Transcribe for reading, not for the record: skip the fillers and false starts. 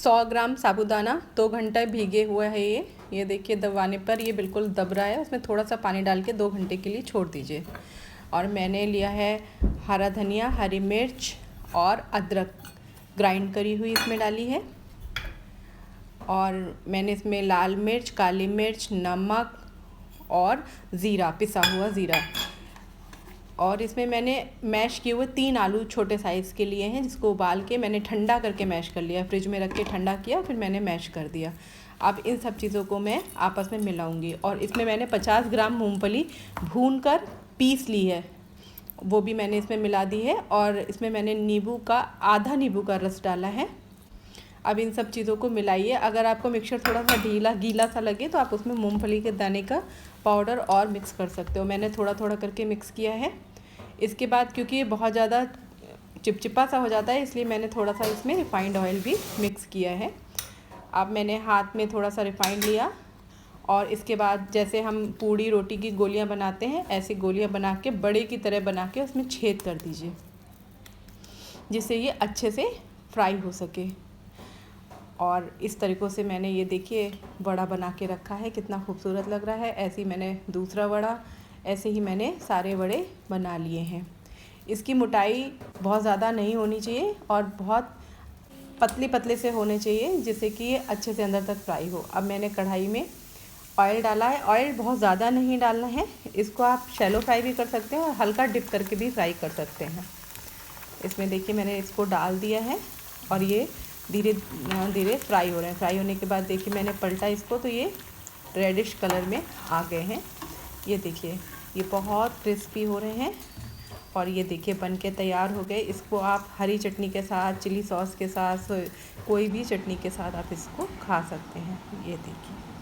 100 ग्राम साबूदाना 2 घंटे भीगे हुआ है ये देखिए दबाने पर ये बिल्कुल दब रहा है। उसमें थोड़ा सा पानी डाल के 2 घंटे के लिए छोड़ दीजिए। और मैंने लिया है हरा धनिया, हरी मिर्च और अदरक ग्राइंड करी हुई इसमें डाली है। और मैंने इसमें लाल मिर्च, काली मिर्च, नमक और ज़ीरा, पिसा हुआ ज़ीरा। और इसमें मैंने मैश किए हुए 3 आलू छोटे साइज़ के लिए हैं, जिसको उबाल के मैंने ठंडा करके मैश कर लिया, फ्रिज में रख के ठंडा किया, फिर मैंने मैश कर दिया। अब इन सब चीज़ों को मैं आपस में मिलाऊंगी। और इसमें मैंने 50 ग्राम मूंगफली भूनकर पीस ली है, वो भी मैंने इसमें मिला दी है। और इसमें मैंने आधा नींबू का रस डाला है। अब इन सब चीज़ों को मिलाइए। अगर आपको मिक्सचर थोड़ा सा ढीला गीला सा लगे तो आप उसमें मूंगफली के दाने का पाउडर और मिक्स कर सकते हो। मैंने थोड़ा थोड़ा करके मिक्स किया है। इसके बाद क्योंकि ये बहुत ज़्यादा चिपचिपा सा हो जाता है, इसलिए मैंने थोड़ा सा इसमें रिफ़ाइंड ऑयल भी मिक्स किया है। अब मैंने हाथ में थोड़ा सा रिफ़ाइंड लिया और इसके बाद जैसे हम पूड़ी रोटी की गोलियां बनाते हैं, ऐसी गोलियां बना के बड़े की तरह बना के उसमें छेद कर दीजिए, जिससे ये अच्छे से फ्राई हो सके। और इस तरीक़ों से मैंने ये देखिए वड़ा बना के रखा है, कितना खूबसूरत लग रहा है। ऐसे ही मैंने दूसरा वड़ा, ऐसे ही मैंने सारे वड़े बना लिए हैं। इसकी मोटाई बहुत ज़्यादा नहीं होनी चाहिए और बहुत पतले पतले से होने चाहिए, जिससे कि ये अच्छे से अंदर तक फ्राई हो। अब मैंने कढ़ाई में ऑयल डाला है। ऑयल बहुत ज़्यादा नहीं डालना है, इसको आप शैलो फ्राई भी कर सकते हैं और हल्का डिप करके भी फ्राई कर सकते हैं। इसमें देखिए मैंने इसको डाल दिया है और ये धीरे धीरे फ्राई हो रहे हैं। फ्राई होने के बाद देखिए मैंने पलटा इसको, तो ये रेडिश कलर में आ गए हैं। ये देखिए ये बहुत क्रिस्पी हो रहे हैं और ये देखिए बन के तैयार हो गए। इसको आप हरी चटनी के साथ, चिली सॉस के साथ, कोई भी चटनी के साथ आप इसको खा सकते हैं। ये देखिए।